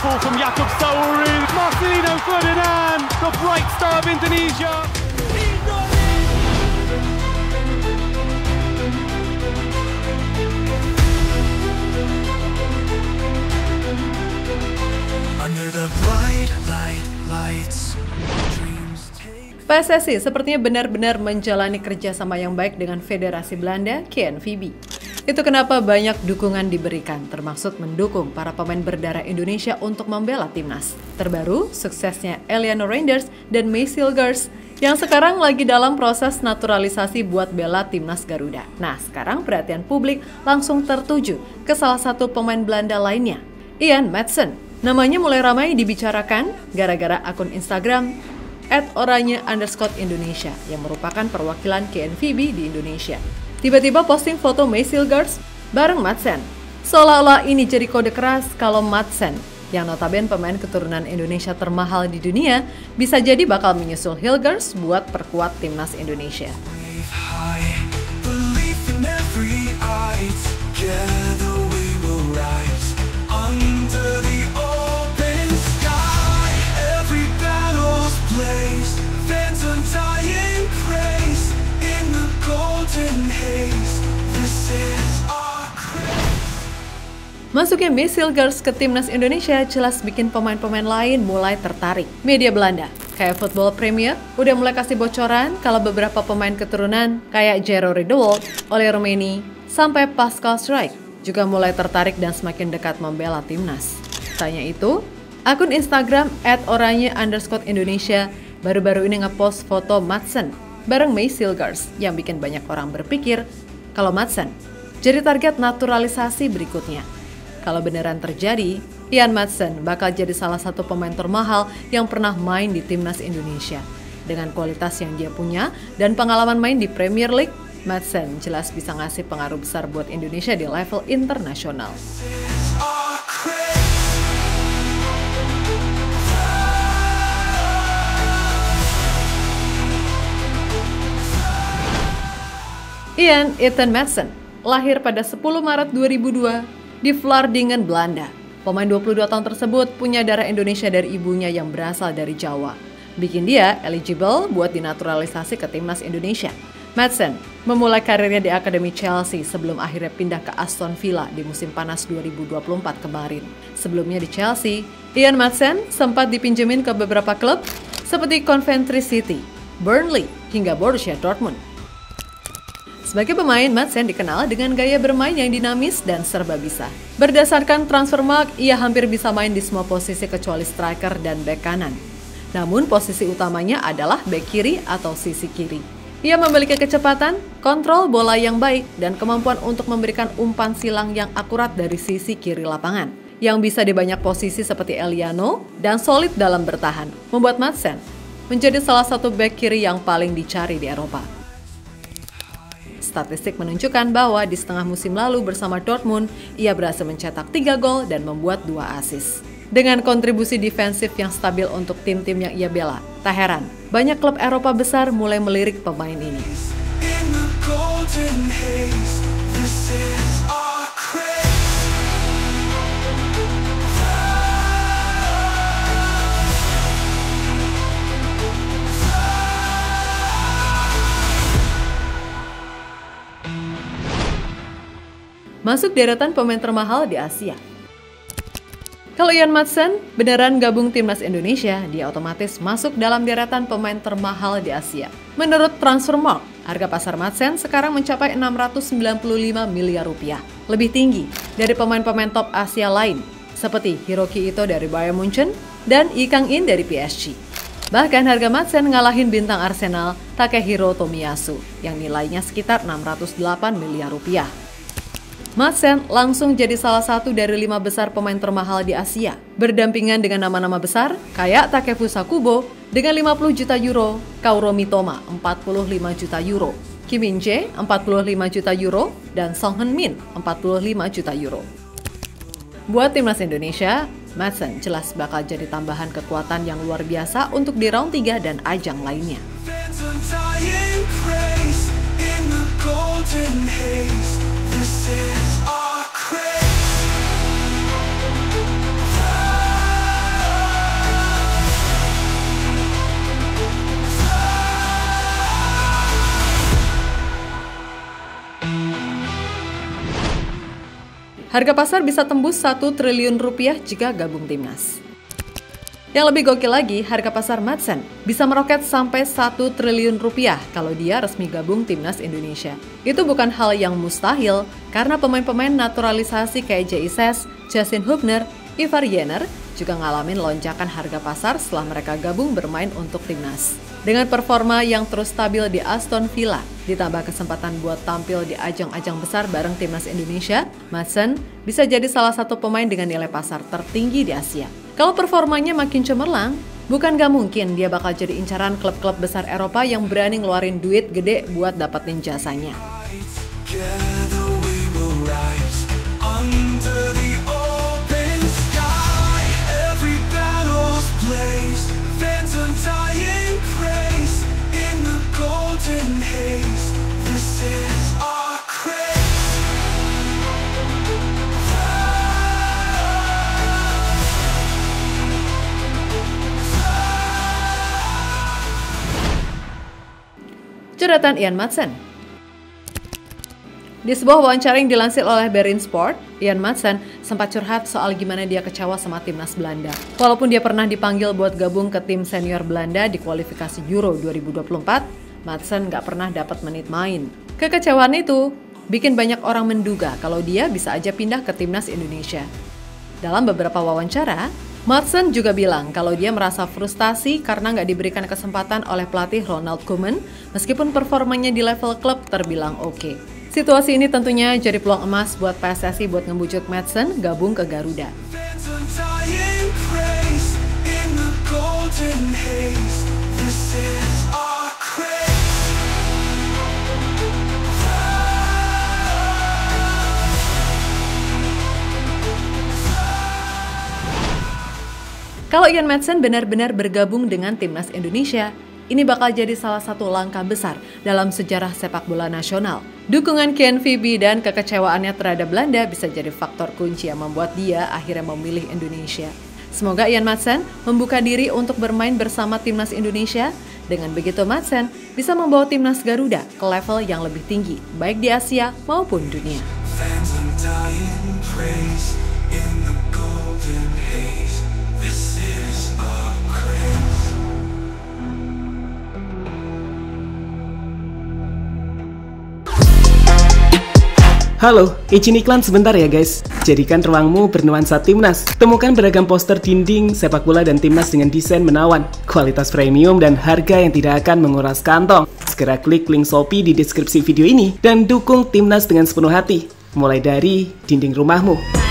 ball from Jakub Sauri. Marcelino Ferdinand, the bright star of Indonesia. Under the bright lights. PSSI sepertinya benar-benar menjalani kerjasama yang baik dengan Federasi Belanda, KNVB. Itu kenapa banyak dukungan diberikan, termasuk mendukung para pemain berdarah Indonesia untuk membela timnas. Terbaru, suksesnya Eliano Reinders dan Maysil Gers yang sekarang lagi dalam proses naturalisasi buat bela timnas Garuda. Nah, sekarang perhatian publik langsung tertuju ke salah satu pemain Belanda lainnya, Ian Maatsen. Namanya mulai ramai dibicarakan gara-gara akun Instagram @oranye_Indonesia yang merupakan perwakilan KNVB di Indonesia. Tiba-tiba posting foto Maysil Gers bareng Maatsen. Seolah-olah ini jadi kode keras kalau Maatsen, yang notabene pemain keturunan Indonesia termahal di dunia, bisa jadi bakal menyusul Hilgers buat perkuat timnas Indonesia. Masuknya Maysil Gers ke timnas Indonesia jelas bikin pemain-pemain lain mulai tertarik. Media Belanda, kayak Football Premier, udah mulai kasih bocoran kalau beberapa pemain keturunan kayak Jero Riedewald, Oleh Romeni, sampai Pascal Struijk juga mulai tertarik dan semakin dekat membela timnas. Tanya itu, akun Instagram @oranye_Indonesia baru-baru ini ngepost foto Maatsen bareng Maysil Gers yang bikin banyak orang berpikir kalau Maatsen jadi target naturalisasi berikutnya. Kalau beneran terjadi, Ian Maatsen bakal jadi salah satu pemain termahal yang pernah main di timnas Indonesia. Dengan kualitas yang dia punya dan pengalaman main di Premier League, Maatsen jelas bisa ngasih pengaruh besar buat Indonesia di level internasional. Ian Ethan Maatsen lahir pada 10 Maret 2002 di Vlaardingen, Belanda. Pemain 22 tahun tersebut punya darah Indonesia dari ibunya yang berasal dari Jawa. Bikin dia eligible buat dinaturalisasi ke timnas Indonesia. Maatsen memulai karirnya di Akademi Chelsea sebelum akhirnya pindah ke Aston Villa di musim panas 2024 kemarin. Sebelumnya di Chelsea, Ian Maatsen sempat dipinjemin ke beberapa klub seperti Coventry City, Burnley, hingga Borussia Dortmund. Sebagai pemain, Maatsen dikenal dengan gaya bermain yang dinamis dan serba bisa. Berdasarkan Transfermarkt, ia hampir bisa main di semua posisi kecuali striker dan bek kanan. Namun posisi utamanya adalah bek kiri atau sisi kiri. Ia memiliki kecepatan, kontrol bola yang baik, dan kemampuan untuk memberikan umpan silang yang akurat dari sisi kiri lapangan. Yang bisa di banyak posisi seperti Eliano dan solid dalam bertahan, membuat Maatsen menjadi salah satu bek kiri yang paling dicari di Eropa. Statistik menunjukkan bahwa di setengah musim lalu bersama Dortmund, ia berhasil mencetak 3 gol dan membuat 2 assist. Dengan kontribusi defensif yang stabil untuk tim-tim yang ia bela, tak heran banyak klub Eropa besar mulai melirik pemain ini. Masuk deretan pemain termahal di Asia. Kalau Ian Maatsen beneran gabung timnas Indonesia, dia otomatis masuk dalam deretan pemain termahal di Asia. Menurut Transfermarkt, harga pasar Maatsen sekarang mencapai 695 miliar rupiah. Lebih tinggi dari pemain-pemain top Asia lain, seperti Hiroki Ito dari Bayern Munchen dan Lee Kang-in dari PSG. Bahkan harga Maatsen ngalahin bintang Arsenal Takehiro Tomiyasu yang nilainya sekitar 608 miliar rupiah. Maatsen langsung jadi salah satu dari 5 besar pemain termahal di Asia, berdampingan dengan nama-nama besar kayak Takefusa Kubo dengan 50 juta euro, Kaoru Mitoma 45 juta euro, Kim Min-jae 45 juta euro, dan Song Heung-min 45 juta euro. Buat timnas Indonesia, Maatsen jelas bakal jadi tambahan kekuatan yang luar biasa untuk di round 3 dan ajang lainnya. Harga pasar bisa tembus 1 triliun rupiah jika gabung timnas. Yang lebih gokil lagi, harga pasar Madsen bisa meroket sampai 1 triliun rupiah kalau dia resmi gabung timnas Indonesia. Itu bukan hal yang mustahil karena pemain-pemain naturalisasi kayak J.I.S., Justin Hubner, Ivar Jenner juga ngalamin lonjakan harga pasar setelah mereka gabung bermain untuk timnas. Dengan performa yang terus stabil di Aston Villa, ditambah kesempatan buat tampil di ajang-ajang besar bareng timnas Indonesia, Madsen bisa jadi salah satu pemain dengan nilai pasar tertinggi di Asia. Kalau performanya makin cemerlang, bukan gak mungkin dia bakal jadi incaran klub-klub besar Eropa yang berani ngeluarin duit gede buat dapetin jasanya. Together we will rise under the open sky. Every battle's blazed, fans undying praise in the golden haze. This is our craze. Curhatan Ian Madsen. Di sebuah wawancara yang dilansir oleh Berin Sport, Ian Madsen sempat curhat soal gimana dia kecewa sama timnas Belanda. Walaupun dia pernah dipanggil buat gabung ke tim senior Belanda di kualifikasi Euro 2024, Madsen nggak pernah dapat menit main. Kekecewaan itu bikin banyak orang menduga kalau dia bisa aja pindah ke timnas Indonesia. Dalam beberapa wawancara, Madsen juga bilang kalau dia merasa frustasi karena nggak diberikan kesempatan oleh pelatih Ronald Koeman meskipun performanya di level klub terbilang oke. Situasi ini tentunya jadi peluang emas buat PSSI buat ngebujuk Madsen gabung ke Garuda. Fans undying praise in the golden haze. This is our craze. Kalau Ian Madsen benar-benar bergabung dengan timnas Indonesia, ini bakal jadi salah satu langkah besar dalam sejarah sepak bola nasional. Dukungan KNVB dan kekecewaannya terhadap Belanda bisa jadi faktor kunci yang membuat dia akhirnya memilih Indonesia. Semoga Ian Madsen membuka diri untuk bermain bersama timnas Indonesia. Dengan begitu Madsen bisa membawa timnas Garuda ke level yang lebih tinggi, baik di Asia maupun dunia. Fans undying praise in the golden haze. This is our craze. Halo, izin iklan sebentar ya guys. Jadikan ruangmu bernuansa timnas. Temukan beragam poster dinding, sepak bola dan timnas dengan desain menawan, kualitas premium dan harga yang tidak akan menguras kantong. Segera klik link Shopee di deskripsi video ini dan dukung timnas dengan sepenuh hati. Mulai dari dinding rumahmu.